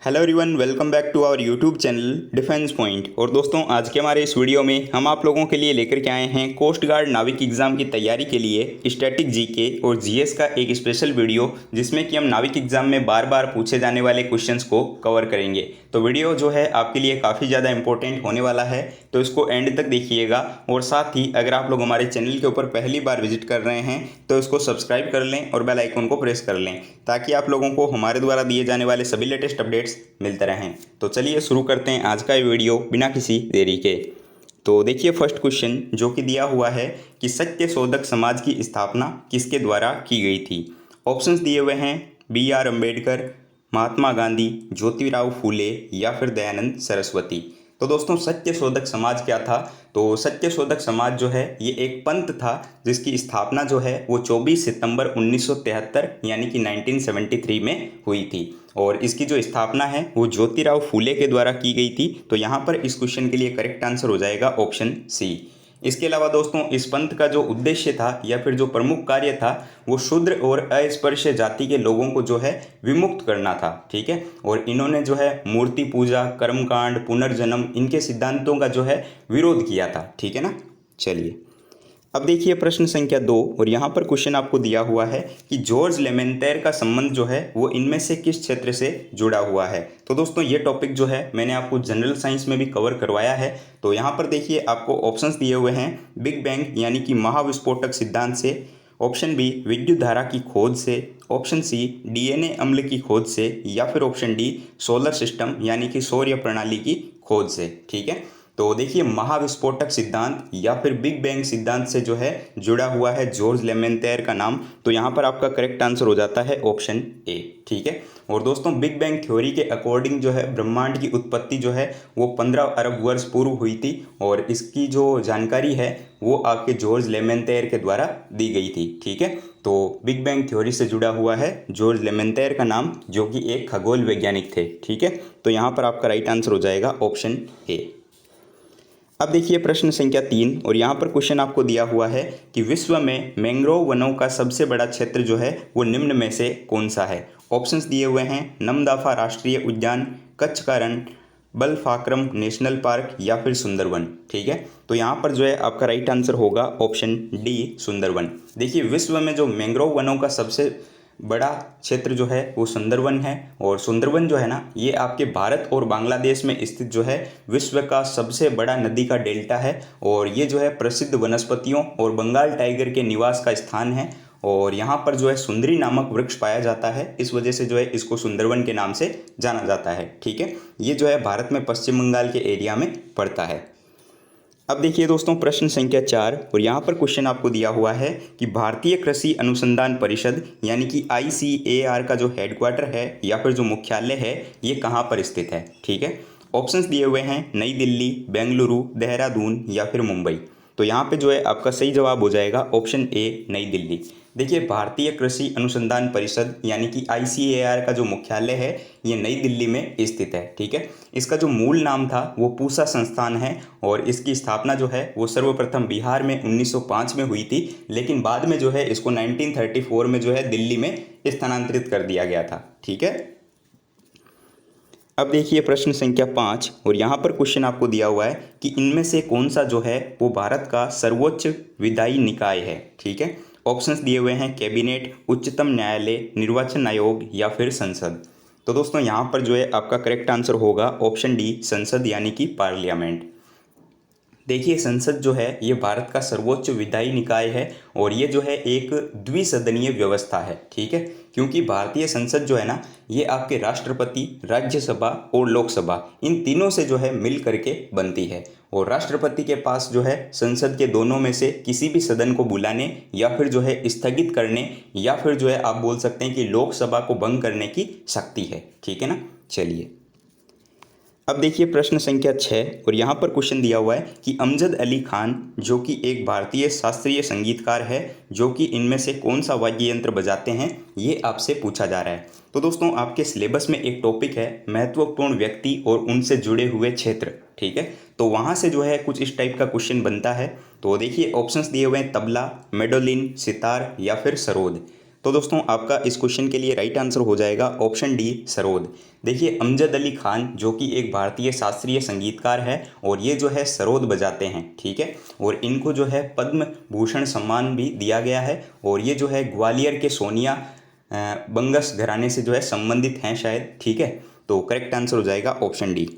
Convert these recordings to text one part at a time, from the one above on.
Hello everyone, welcome back to our YouTube channel Defence Point. और दोस्तों, आज के हमारे इस वीडियो में हम आप लोगों के लिए लेकर के आए हैं कोस्ट गार्ड नाविक एग्ज़ाम की तैयारी के लिए स्टैटिक जीके और जीएस का एक स्पेशल वीडियो, जिसमें कि हम नाविक एग्ज़ाम में बार बार पूछे जाने वाले क्वेश्चंस को कवर करेंगे। तो वीडियो जो है आपके लिए काफ़ी ज़्यादा इंपॉर्टेंट होने वाला है, तो इसको एंड तक देखिएगा। और साथ ही अगर आप लोग हमारे चैनल के ऊपर पहली बार विजिट कर रहे हैं तो इसको सब्सक्राइब कर लें और बेल आइकन को प्रेस कर लें, ताकि आप लोगों को हमारे द्वारा दिए जाने वाले सभी लेटेस्ट अपडेट्स मिलते रहें। तो चलिए शुरू करते हैं आज का ये वीडियो बिना किसी देरी के। तो देखिए, फर्स्ट क्वेश्चन जो कि दिया हुआ है कि सत्य शोधक समाज की स्थापना किसके द्वारा की गई थी। ऑप्शंस दिए हुए हैं बी.आर. अम्बेडकर, महात्मा गांधी, ज्योतिराव फूले या फिर दयानंद सरस्वती। तो दोस्तों, सत्य शोधक समाज क्या था? तो सत्य शोधक समाज जो है ये एक पंथ था, जिसकी स्थापना जो है वो 24 सितंबर 1973 यानी कि 1973 में हुई थी। और इसकी जो स्थापना है वो ज्योतिराव फूले के द्वारा की गई थी। तो यहाँ पर इस क्वेश्चन के लिए करेक्ट आंसर हो जाएगा ऑप्शन सी। इसके अलावा दोस्तों, इस पंथ का जो उद्देश्य था या फिर जो प्रमुख कार्य था वो शूद्र और अस्पृश्य जाति के लोगों को जो है विमुक्त करना था। ठीक है। और इन्होंने जो है मूर्ति पूजा, कर्मकांड, पुनर्जन्म, इनके सिद्धांतों का जो है विरोध किया था। ठीक है ना। चलिए, अब देखिए प्रश्न संख्या 2। और यहाँ पर क्वेश्चन आपको दिया हुआ है कि जॉर्ज लेमेंतेर का संबंध जो है वो इनमें से किस क्षेत्र से जुड़ा हुआ है। तो दोस्तों, ये टॉपिक जो है मैंने आपको जनरल साइंस में भी कवर करवाया है। तो यहाँ पर देखिए आपको ऑप्शंस दिए हुए हैं बिग बैंग यानी कि महाविस्फोटक सिद्धांत से, ऑप्शन बी विद्युत धारा की खोज से, ऑप्शन सी डीएनए अम्ल की खोज से, या फिर ऑप्शन डी सोलर सिस्टम यानी कि सौर्य प्रणाली की खोज से। ठीक है। तो देखिए, महाविस्फोटक सिद्धांत या फिर बिग बैंग सिद्धांत से जो है जुड़ा हुआ है जॉर्ज लेमेंतेर का नाम। तो यहाँ पर आपका करेक्ट आंसर हो जाता है ऑप्शन ए। ठीक है। और दोस्तों, बिग बैंग थ्योरी के अकॉर्डिंग जो है ब्रह्मांड की उत्पत्ति जो है वो 15 अरब वर्ष पूर्व हुई थी। और इसकी जो जानकारी है वो आपके जॉर्ज लेमेंतेर के द्वारा दी गई थी। ठीक है। तो बिग बैंग थ्योरी से जुड़ा हुआ है जॉर्ज लेमेंतेर का नाम, जो कि एक खगोल वैज्ञानिक थे। ठीक है। तो यहाँ पर आपका राइट आंसर हो जाएगा ऑप्शन ए। अब देखिए प्रश्न संख्या 3। और यहाँ पर क्वेश्चन आपको दिया हुआ है कि विश्व में मैंग्रोव वनों का सबसे बड़ा क्षेत्र जो है वो निम्न में से कौन सा है। ऑप्शंस दिए हुए हैं नमदफा राष्ट्रीय उद्यान, कच्छ का रण, बलफाक्रम नेशनल पार्क या फिर सुंदरवन। ठीक है। तो यहाँ पर जो है आपका राइट आंसर होगा ऑप्शन डी सुंदरवन। देखिए, विश्व में जो मैंग्रोव वनों का सबसे बड़ा क्षेत्र जो है वो सुंदरवन है। और सुंदरवन जो है ना, ये आपके भारत और बांग्लादेश में स्थित जो है विश्व का सबसे बड़ा नदी का डेल्टा है। और ये जो है प्रसिद्ध वनस्पतियों और बंगाल टाइगर के निवास का स्थान है। और यहाँ पर जो है सुंदरी नामक वृक्ष पाया जाता है, इस वजह से जो है इसको सुंदरवन के नाम से जाना जाता है। ठीक है। ये जो है भारत में पश्चिम बंगाल के एरिया में पड़ता है। अब देखिए दोस्तों, प्रश्न संख्या 4। और यहाँ पर क्वेश्चन आपको दिया हुआ है कि भारतीय कृषि अनुसंधान परिषद यानी कि ICAR का जो हेडक्वार्टर है या फिर जो मुख्यालय है ये कहाँ पर स्थित है। ठीक है। ऑप्शंस दिए हुए हैं नई दिल्ली, बेंगलुरु, देहरादून या फिर मुंबई। तो यहाँ पे जो है आपका सही जवाब हो जाएगा ऑप्शन ए नई दिल्ली। देखिए, भारतीय कृषि अनुसंधान परिषद यानी कि ICAR का जो मुख्यालय है ये नई दिल्ली में स्थित है। ठीक है। इसका जो मूल नाम था वो पूसा संस्थान है। और इसकी स्थापना जो है वो सर्वप्रथम बिहार में 1905 में हुई थी, लेकिन बाद में जो है इसको 1934 में जो है दिल्ली में स्थानांतरित कर दिया गया था। ठीक है। अब देखिए प्रश्न संख्या 5। और यहाँ पर क्वेश्चन आपको दिया हुआ है कि इनमें से कौन सा जो है वो भारत का सर्वोच्च विधायी निकाय है। ठीक है। ऑप्शंस दिए हुए हैं कैबिनेट, उच्चतम न्यायालय, निर्वाचन आयोग या फिर संसद। तो दोस्तों, यहाँ पर जो है आपका करेक्ट आंसर होगा ऑप्शन डी संसद यानी कि पार्लियामेंट। देखिए, संसद जो है ये भारत का सर्वोच्च विधायी निकाय है। और ये जो है एक द्विसदनीय व्यवस्था है। ठीक है। क्योंकि भारतीय संसद जो है ना, ये आपके राष्ट्रपति, राज्यसभा और लोकसभा, इन तीनों से जो है मिल करके बनती है। और राष्ट्रपति के पास जो है संसद के दोनों में से किसी भी सदन को बुलाने या फिर जो है स्थगित करने या फिर जो है आप बोल सकते हैं कि लोकसभा को भंग करने की शक्ति है। ठीक है ना। चलिए, अब देखिए प्रश्न संख्या 6। और यहाँ पर क्वेश्चन दिया हुआ है कि अमजद अली खान जो कि एक भारतीय शास्त्रीय संगीतकार है, जो कि इनमें से कौन सा वाद्य यंत्र बजाते हैं, ये आपसे पूछा जा रहा है। तो दोस्तों, आपके सिलेबस में एक टॉपिक है महत्वपूर्ण व्यक्ति और उनसे जुड़े हुए क्षेत्र। ठीक है। तो वहाँ से जो है कुछ इस टाइप का क्वेश्चन बनता है। तो देखिए, ऑप्शंस दिए हुए हैं तबला, मेडोलिन, सितार या फिर सरोद। तो दोस्तों आपका इस क्वेश्चन के लिए राइट आंसर हो जाएगा ऑप्शन डी सरोद। देखिए अमजद अली खान जो कि एक भारतीय शास्त्रीय संगीतकार है और ये जो है सरोद बजाते हैं, ठीक है। और इनको जो है पद्म भूषण सम्मान भी दिया गया है और ये जो है ग्वालियर के सोनिया बंगस घराने से जो है संबंधित हैं शायद, ठीक है। तो करेक्ट आंसर हो जाएगा option D.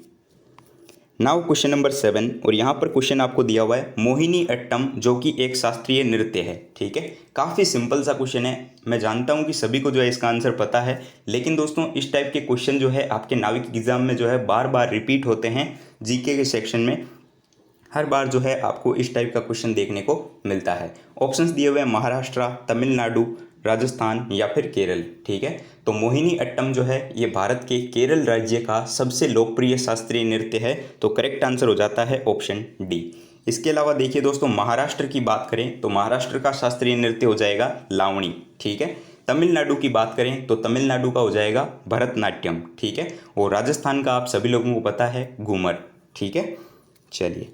Now question number 7 और यहाँ पर क्वेश्चन आपको दिया हुआ है मोहिनी अट्टम जो कि एक शास्त्रीय नृत्य है, ठीक है। काफ़ी सिंपल सा क्वेश्चन है, मैं जानता हूँ कि सभी को जो है इसका आंसर पता है, लेकिन दोस्तों इस टाइप के क्वेश्चन जो है आपके नाविक एग्जाम में जो है बार बार रिपीट होते हैं जीके के सेक्शन में। हर बार जो है आपको इस टाइप का क्वेश्चन देखने को मिलता है। ऑप्शंस दिए हुए हैं महाराष्ट्र, तमिलनाडु, राजस्थान या फिर केरल, ठीक है। तो मोहिनी अट्टम जो है ये भारत के केरल राज्य का सबसे लोकप्रिय शास्त्रीय नृत्य है, तो करेक्ट आंसर हो जाता है ऑप्शन डी। इसके अलावा देखिए दोस्तों महाराष्ट्र की बात करें तो महाराष्ट्र का शास्त्रीय नृत्य हो जाएगा लावणी, ठीक है। तमिलनाडु की बात करें तो तमिलनाडु का हो जाएगा भरतनाट्यम, ठीक है। और राजस्थान का आप सभी लोगों को पता है घूमर, ठीक है। चलिए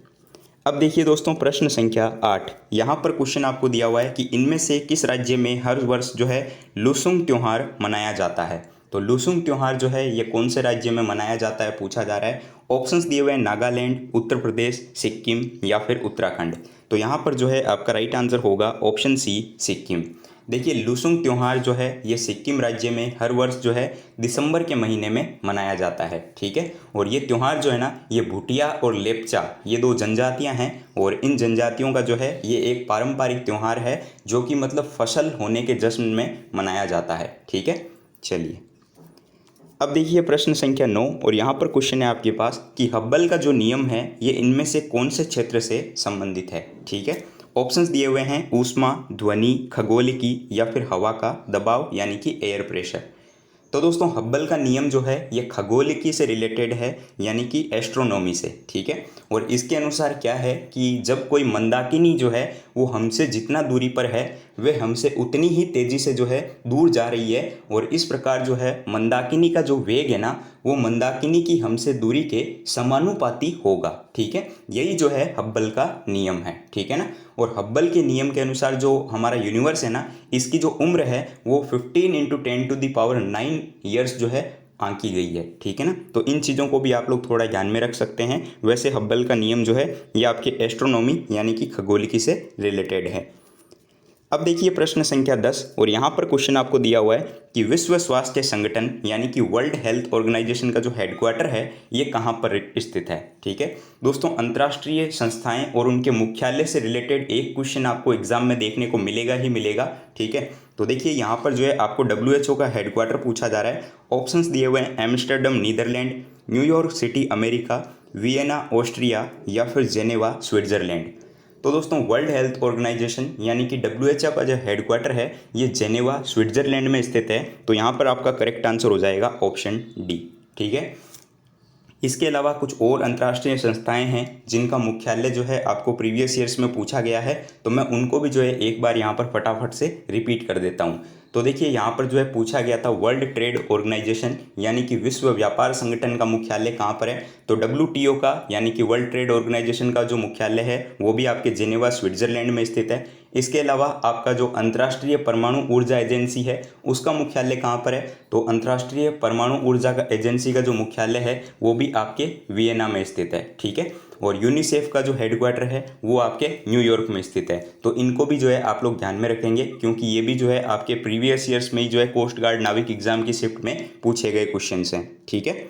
अब देखिए दोस्तों प्रश्न संख्या 8। यहाँ पर क्वेश्चन आपको दिया हुआ है कि इनमें से किस राज्य में हर वर्ष जो है लुसुंग त्यौहार मनाया जाता है। तो लुसुंग त्यौहार जो है ये कौन से राज्य में मनाया जाता है पूछा जा रहा है। ऑप्शंस दिए हुए हैं नागालैंड, उत्तर प्रदेश, सिक्किम या फिर उत्तराखंड। तो यहाँ पर जो है आपका राइट आंसर होगा ऑप्शन सी सिक्किम। देखिए लुसुंग त्यौहार जो है ये सिक्किम राज्य में हर वर्ष जो है दिसंबर के महीने में मनाया जाता है, ठीक है। और ये त्यौहार जो है ना ये भूटिया और लेपचा ये दो जनजातियां हैं और इन जनजातियों का जो है ये एक पारंपरिक त्यौहार है जो कि मतलब फसल होने के जश्न में मनाया जाता है, ठीक है। चलिए अब देखिए प्रश्न संख्या 9 और यहाँ पर क्वेश्चन है आपके पास कि हब्बल का जो नियम है ये इनमें से कौन से क्षेत्र से संबंधित है, ठीक है। ऑप्शंस दिए हुए हैं ऊष्मा, ध्वनि, खगोलिकी या फिर हवा का दबाव यानी कि एयर प्रेशर। तो दोस्तों हब्बल का नियम जो है ये खगोलिकी से रिलेटेड है यानी कि एस्ट्रोनॉमी से, ठीक है। और इसके अनुसार क्या है कि जब कोई मंदाकिनी जो है वो हमसे जितना दूरी पर है वह हमसे उतनी ही तेज़ी से जो है दूर जा रही है और इस प्रकार जो है मंदाकिनी का जो वेग है ना वो मंदाकिनी की हमसे दूरी के समानुपाती होगा, ठीक है। यही जो है हब्बल का नियम है, ठीक है ना। और हब्बल के नियम के अनुसार जो हमारा यूनिवर्स है ना इसकी जो उम्र है वो 15 × 10⁹ ईयर्स जो है आंकी गई है, ठीक है ना। तो इन चीज़ों को भी आप लोग थोड़ा ध्यान में रख सकते हैं। वैसे हब्बल का नियम जो है ये आपके एस्ट्रोनॉमी यानी कि खगोलिकी से रिलेटेड है। अब देखिए प्रश्न संख्या 10 और यहाँ पर क्वेश्चन आपको दिया हुआ है कि विश्व स्वास्थ्य संगठन यानी कि वर्ल्ड हेल्थ ऑर्गेनाइजेशन का जो हेडक्वार्टर है ये कहाँ पर स्थित है, ठीक है। दोस्तों अंतर्राष्ट्रीय संस्थाएं और उनके मुख्यालय से रिलेटेड एक क्वेश्चन आपको एग्जाम में देखने को मिलेगा ही मिलेगा, ठीक है। तो देखिए यहाँ पर जो है आपको WHO का हेडक्वार्टर पूछा जा रहा है। ऑप्शंस दिए हुए हैं Amsterdam Netherland, New York city America, Vienna Austria या फिर जेनेवा स्विट्जरलैंड। तो दोस्तों वर्ल्ड हेल्थ ऑर्गेनाइजेशन यानी कि WHO का जो हेडक्वार्टर है ये जेनेवा स्विट्जरलैंड में स्थित है। तो यहाँ पर आपका करेक्ट आंसर हो जाएगा ऑप्शन डी, ठीक है। इसके अलावा कुछ और अंतर्राष्ट्रीय संस्थाएं हैं जिनका मुख्यालय जो है आपको प्रीवियस ईयर्स में पूछा गया है, तो मैं उनको भी जो है एक बार यहाँ पर फटाफट से रिपीट कर देता हूँ। तो देखिए यहाँ पर जो है पूछा गया था वर्ल्ड ट्रेड ऑर्गेनाइजेशन यानी कि विश्व व्यापार संगठन का मुख्यालय कहाँ पर है। तो WTO का यानी कि वर्ल्ड ट्रेड ऑर्गेनाइजेशन का जो मुख्यालय है वो भी आपके जेनेवा स्विट्जरलैंड में स्थित है। इसके अलावा आपका जो अंतर्राष्ट्रीय परमाणु ऊर्जा एजेंसी है उसका मुख्यालय कहाँ पर है। तो अंतर्राष्ट्रीय परमाणु ऊर्जा का एजेंसी का जो मुख्यालय है वो भी आपके वियना में स्थित है, ठीक है। और यूनिसेफ का जो हेडक्वार्टर है वो आपके न्यूयॉर्क में स्थित है। तो इनको भी जो है आप लोग ध्यान में रखेंगे क्योंकि ये भी जो है आपके प्रीवियस ईयर्स में ही जो है कोस्ट गार्ड नाविक एग्जाम की शिफ्ट में पूछे गए क्वेश्चन हैं, ठीक है।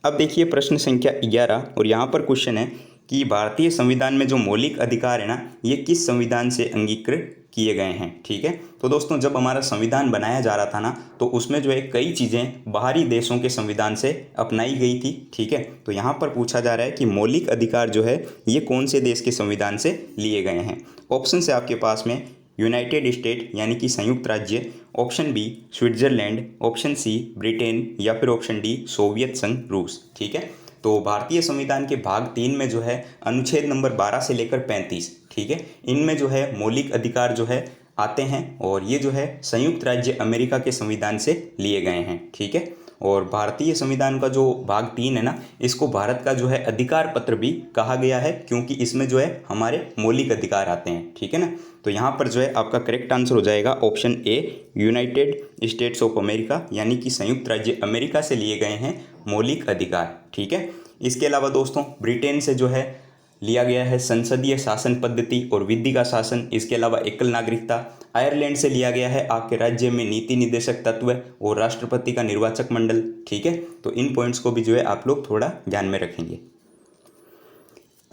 अब देखिए प्रश्न संख्या 11 और यहाँ पर क्वेश्चन है कि भारतीय संविधान में जो मौलिक अधिकार है ना ये किस संविधान से अंगीकृत किए गए हैं, ठीक है। तो दोस्तों जब हमारा संविधान बनाया जा रहा था ना तो उसमें जो है कई चीज़ें बाहरी देशों के संविधान से अपनाई गई थी, ठीक है। तो यहाँ पर पूछा जा रहा है कि मौलिक अधिकार जो है ये कौन से देश के संविधान से लिए गए हैं। ऑप्शन है आपके पास में यूनाइटेड स्टेट यानी कि संयुक्त राज्य, option B Switzerland, option C Britain या फिर ऑप्शन डी सोवियत संघ रूस, ठीक है। तो भारतीय संविधान के भाग 3 में जो है अनुच्छेद नंबर 12 से लेकर 35, ठीक है, इनमें जो है मौलिक अधिकार जो है आते हैं और ये जो है संयुक्त राज्य अमेरिका के संविधान से लिए गए हैं, ठीक है। और भारतीय संविधान का जो भाग 3 है ना, इसको भारत का जो है अधिकार पत्र भी कहा गया है, क्योंकि इसमें जो है हमारे मौलिक अधिकार आते हैं। ठीक है ना, तो यहाँ पर जो है आपका करेक्ट आंसर हो जाएगा option A, United states of America, यानी कि संयुक्त राज्य अमेरिका से लिए गए हैं मौलिक अधिकार। ठीक है, इसके अलावा दोस्तों ब्रिटेन से जो है लिया गया है संसदीय शासन पद्धति और विधि का शासन, इसके अलावा एकल नागरिकता। आयरलैंड से लिया गया है आपके राज्य में नीति निर्देशक तत्व और राष्ट्रपति का निर्वाचक मंडल। ठीक है, तो इन पॉइंट्स को भी जो है आप लोग थोड़ा ध्यान में रखेंगे।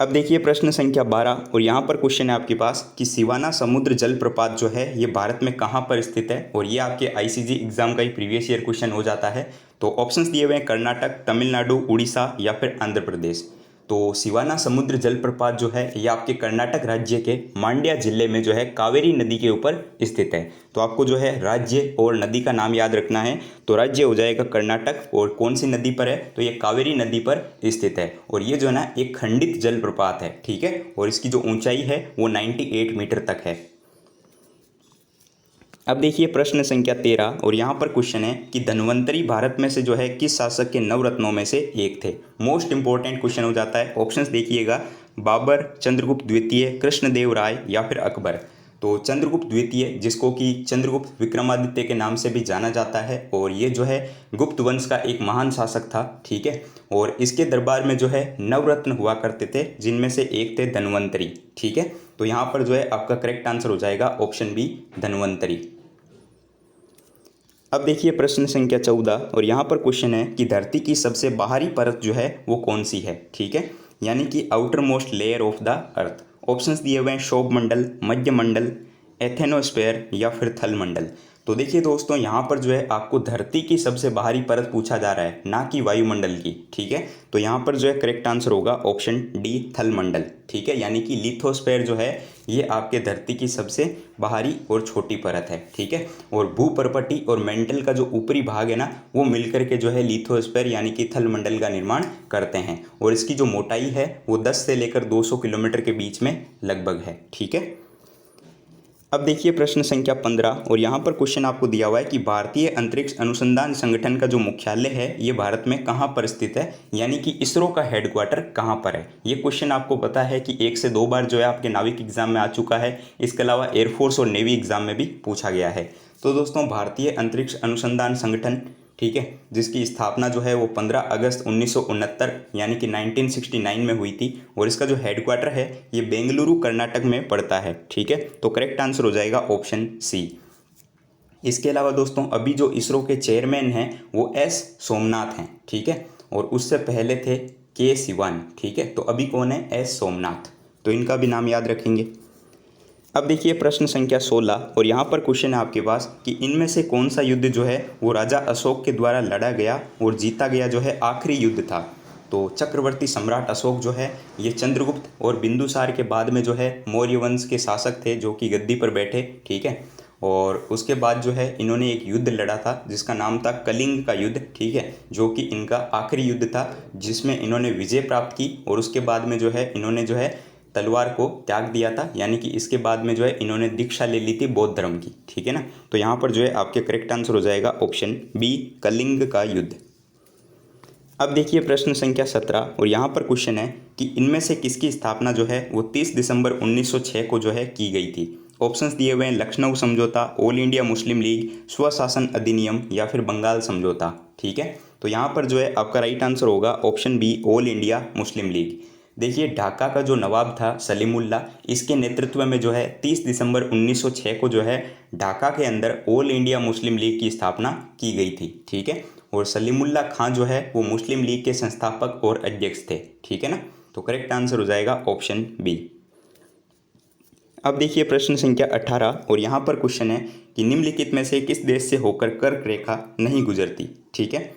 अब देखिए प्रश्न संख्या 12, और यहाँ पर क्वेश्चन है आपके पास कि सिवाना समुद्र जलप्रपात जो है ये भारत में कहाँ पर स्थित है, और ये आपके आईसीजी एग्जाम का ही प्रीवियस ईयर क्वेश्चन हो जाता है। तो ऑप्शंस दिए हुए हैं कर्नाटक, तमिलनाडु, उड़ीसा या फिर आंध्र प्रदेश। तो सिवाना समुद्र जलप्रपात जो है ये आपके कर्नाटक राज्य के मांड्या जिले में जो है कावेरी नदी के ऊपर स्थित है। तो आपको जो है राज्य और नदी का नाम याद रखना है। तो राज्य हो जाएगा कर्नाटक, और कौन सी नदी पर है, तो ये कावेरी नदी पर स्थित है, और ये जो है ना एक खंडित जलप्रपात है। ठीक है, और इसकी जो ऊंचाई है वो 98 मीटर तक है। अब देखिए प्रश्न संख्या 13, और यहाँ पर क्वेश्चन है कि धन्वंतरी भारत में से जो है किस शासक के नवरत्नों में से एक थे। मोस्ट इंपॉर्टेंट क्वेश्चन हो जाता है। ऑप्शंस देखिएगा, बाबर, चंद्रगुप्त द्वितीय, कृष्णदेव राय या फिर अकबर। तो चंद्रगुप्त द्वितीय, जिसको कि चंद्रगुप्त विक्रमादित्य के नाम से भी जाना जाता है, और ये जो है गुप्त वंश का एक महान शासक था। ठीक है, और इसके दरबार में जो है नवरत्न हुआ करते थे, जिनमें से एक थे धन्वंतरी। ठीक है, तो यहाँ पर जो है आपका करेक्ट आंसर हो जाएगा ऑप्शन बी, धन्वंतरी। अब देखिए प्रश्न संख्या 14, और यहाँ पर क्वेश्चन है कि धरती की सबसे बाहरी परत जो है वो कौन सी है। ठीक है, यानी कि outer most layer of the earth. Options दिए हुए हैं शोभ मंडल, मध्य मंडल, एथेनोस्फेयर या फिर थल मंडल। तो देखिए दोस्तों, यहाँ पर जो है आपको धरती की सबसे बाहरी परत पूछा जा रहा है, ना कि वायुमंडल की। ठीक है, तो यहाँ पर जो है करेक्ट आंसर होगा ऑप्शन डी, थल मंडल। ठीक है, यानी कि लिथोस्फेयर जो है ये आपके धरती की सबसे बाहरी और छोटी परत है। ठीक है, और भूपर्पटी और मेंटल का जो ऊपरी भाग है ना, वो मिलकर के जो है लिथोस्फेयर यानी कि थल मंडल का निर्माण करते हैं, और इसकी जो मोटाई है वो 10 से लेकर 200 किलोमीटर के बीच में लगभग है। ठीक है, अब देखिए प्रश्न संख्या 15, और यहाँ पर क्वेश्चन आपको दिया हुआ है कि भारतीय अंतरिक्ष अनुसंधान संगठन का जो मुख्यालय है ये भारत में कहाँ पर स्थित है, यानी कि इसरो का हेडक्वार्टर कहाँ पर है। ये क्वेश्चन आपको पता है कि 1 से 2 बार जो है आपके नाविक एग्जाम में आ चुका है। इसके अलावा एयरफोर्स और नेवी एग्जाम में भी पूछा गया है। तो दोस्तों भारतीय अंतरिक्ष अनुसंधान संगठन, ठीक है, जिसकी स्थापना जो है वो 15 अगस्त 1969 यानी कि 1969 में हुई थी, और इसका जो हेडक्वार्टर है ये बेंगलुरु कर्नाटक में पड़ता है। ठीक है, तो करेक्ट आंसर हो जाएगा ऑप्शन सी। इसके अलावा दोस्तों अभी जो इसरो के चेयरमैन हैं वो एस सोमनाथ हैं। ठीक है, और उससे पहले थे के सिवान। ठीक है, तो अभी कौन है, एस सोमनाथ। तो इनका भी नाम याद रखेंगे। अब देखिए प्रश्न संख्या 16, और यहाँ पर क्वेश्चन है आपके पास कि इनमें से कौन सा युद्ध जो है वो राजा अशोक के द्वारा लड़ा गया और जीता गया जो है आखिरी युद्ध था। तो चक्रवर्ती सम्राट अशोक जो है ये चंद्रगुप्त और बिंदुसार के बाद में जो है मौर्य वंश के शासक थे जो कि गद्दी पर बैठे। ठीक है, और उसके बाद जो है इन्होंने एक युद्ध लड़ा था जिसका नाम था कलिंग का युद्ध। ठीक है, जो कि इनका आखिरी युद्ध था जिसमें इन्होंने विजय प्राप्त की, और उसके बाद में जो है इन्होंने जो है तलवार को त्याग दिया था, यानी कि इसके बाद में जो है इन्होंने दीक्षा ले ली थी बौद्ध धर्म की। ठीक है ना, तो यहाँ पर जो है आपके करेक्ट आंसर हो जाएगा ऑप्शन बी, कलिंग का युद्ध। अब देखिए प्रश्न संख्या 17, और यहाँ पर क्वेश्चन है कि इनमें से किसकी स्थापना जो है वो 30 दिसंबर 1906 को जो है की गई थी। ऑप्शंस दिए हुए हैं लखनऊ समझौता, ऑल इंडिया मुस्लिम लीग, स्वशासन अधिनियम या फिर बंगाल समझौता। ठीक है, तो यहाँ पर जो है आपका राइट आंसर होगा ऑप्शन बी, ऑल इंडिया मुस्लिम लीग। देखिए ढाका का जो नवाब था सलीमुल्लाह, इसके नेतृत्व में जो है 30 दिसंबर 1906 को जो है ढाका के अंदर ऑल इंडिया मुस्लिम लीग की स्थापना की गई थी। ठीक है, और सलीमुल्लाह खां जो है वो मुस्लिम लीग के संस्थापक और अध्यक्ष थे। ठीक है ना, तो करेक्ट आंसर हो जाएगा ऑप्शन बी। अब देखिए प्रश्न संख्या 18, और यहाँ पर क्वेश्चन है कि निम्नलिखित में से किस देश से होकर कर्क रेखा नहीं गुजरती। ठीक है,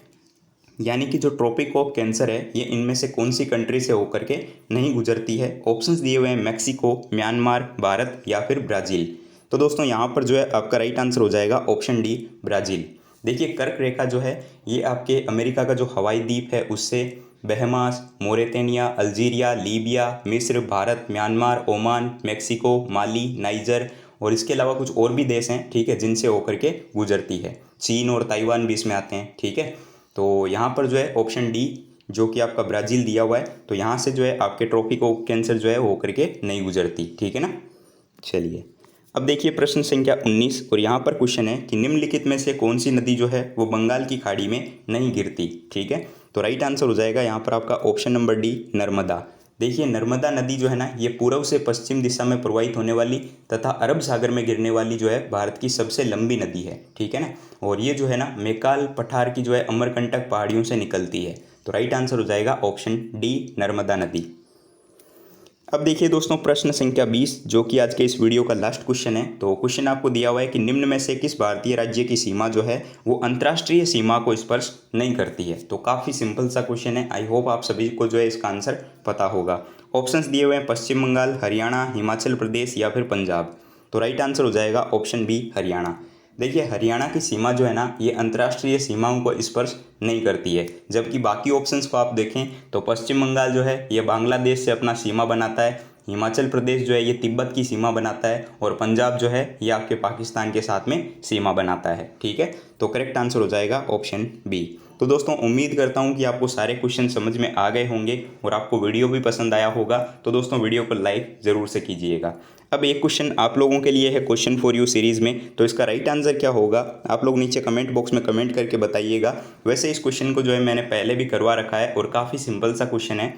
यानी कि जो ट्रॉपिक ऑफ कैंसर है ये इनमें से कौन सी कंट्री से होकर के नहीं गुजरती है। ऑप्शंस दिए हुए हैं मैक्सिको, म्यांमार, भारत या फिर ब्राज़ील। तो दोस्तों यहाँ पर जो है आपका राइट आंसर हो जाएगा ऑप्शन डी, ब्राज़ील। देखिए कर्क रेखा जो है ये आपके अमेरिका का जो हवाई द्वीप है उससे बहमास, मोरितानिया, अल्जीरिया, लीबिया, मिस्र, भारत, म्यांमार, ओमान, मैक्सिको, माली, नाइजर और इसके अलावा कुछ और भी देश हैं, ठीक है, जिनसे होकर के गुजरती है। चीन और ताइवान भी इसमें आते हैं। ठीक है, तो यहाँ पर जो है ऑप्शन डी जो कि आपका ब्राज़ील दिया हुआ है, तो यहाँ से जो है आपके ट्रॉपिक कैंसर जो है वो होकर के नहीं गुजरती। ठीक है ना। चलिए अब देखिए प्रश्न संख्या 19 और यहाँ पर क्वेश्चन है कि निम्नलिखित में से कौन सी नदी जो है वो बंगाल की खाड़ी में नहीं गिरती। ठीक है, तो राइट आंसर हो जाएगा यहाँ पर आपका ऑप्शन नंबर डी नर्मदा। देखिए नर्मदा नदी जो है ना ये पूर्व से पश्चिम दिशा में प्रवाहित होने वाली तथा अरब सागर में गिरने वाली जो है भारत की सबसे लंबी नदी है। ठीक है ना, और ये जो है ना मेकाल पठार की जो है अमरकंटक पहाड़ियों से निकलती है। तो राइट आंसर हो जाएगा ऑप्शन डी नर्मदा नदी। अब देखिए दोस्तों प्रश्न संख्या 20 जो कि आज के इस वीडियो का लास्ट क्वेश्चन है। तो क्वेश्चन आपको दिया हुआ है कि निम्न में से किस भारतीय राज्य की सीमा जो है वो अंतर्राष्ट्रीय सीमा को स्पर्श नहीं करती है। तो काफ़ी सिंपल सा क्वेश्चन है, आई होप आप सभी को जो है इसका आंसर पता होगा। ऑप्शंस दिए हुए हैं पश्चिम बंगाल, हरियाणा, हिमाचल प्रदेश या फिर पंजाब। तो राइट आंसर हो जाएगा ऑप्शन बी हरियाणा। देखिए हरियाणा की सीमा जो है ना ये अंतर्राष्ट्रीय सीमाओं को स्पर्श नहीं करती है, जबकि बाकी ऑप्शंस को आप देखें तो पश्चिम बंगाल जो है ये बांग्लादेश से अपना सीमा बनाता है, हिमाचल प्रदेश जो है ये तिब्बत की सीमा बनाता है और पंजाब जो है ये आपके पाकिस्तान के साथ में सीमा बनाता है। ठीक है, तो करेक्ट आंसर हो जाएगा ऑप्शन बी। तो दोस्तों उम्मीद करता हूँ कि आपको सारे क्वेश्चन समझ में आ गए होंगे और आपको वीडियो भी पसंद आया होगा। तो दोस्तों वीडियो को लाइक ज़रूर से कीजिएगा। अब एक क्वेश्चन आप लोगों के लिए है क्वेश्चन फॉर यू सीरीज़ में, तो इसका राइट आंसर क्या होगा आप लोग नीचे कमेंट बॉक्स में कमेंट करके बताइएगा। वैसे इस क्वेश्चन को जो है मैंने पहले भी करवा रखा है और काफ़ी सिंपल सा क्वेश्चन है।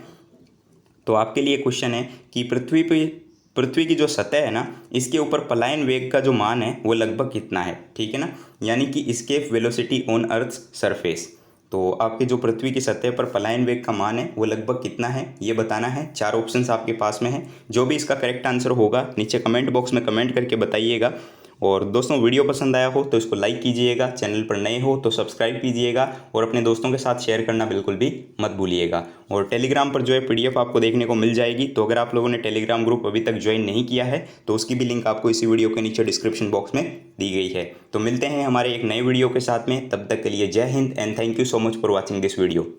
तो आपके लिए क्वेश्चन है कि पृथ्वी की जो सतह है ना इसके ऊपर पलायन वेग का जो मान है वो लगभग कितना है। ठीक है ना, यानी कि escape velocity on earth surface. तो आपके जो पृथ्वी की सतह पर पलायन वेग का मान है वो लगभग कितना है ये बताना है। 4 ऑप्शंस आपके पास में है, जो भी इसका करेक्ट आंसर होगा नीचे कमेंट बॉक्स में कमेंट करके बताइएगा। और दोस्तों वीडियो पसंद आया हो तो इसको लाइक कीजिएगा, चैनल पर नए हो तो सब्सक्राइब कीजिएगा और अपने दोस्तों के साथ शेयर करना बिल्कुल भी मत भूलिएगा। और टेलीग्राम पर जो है PDF आपको देखने को मिल जाएगी, तो अगर आप लोगों ने टेलीग्राम ग्रुप अभी तक ज्वाइन नहीं किया है तो उसकी भी लिंक आपको इसी वीडियो के नीचे डिस्क्रिप्शन बॉक्स में दी गई है। तो मिलते हैं हमारे एक नए वीडियो के साथ में, तब तक के लिए जय Hind and thank you so much for watching this video.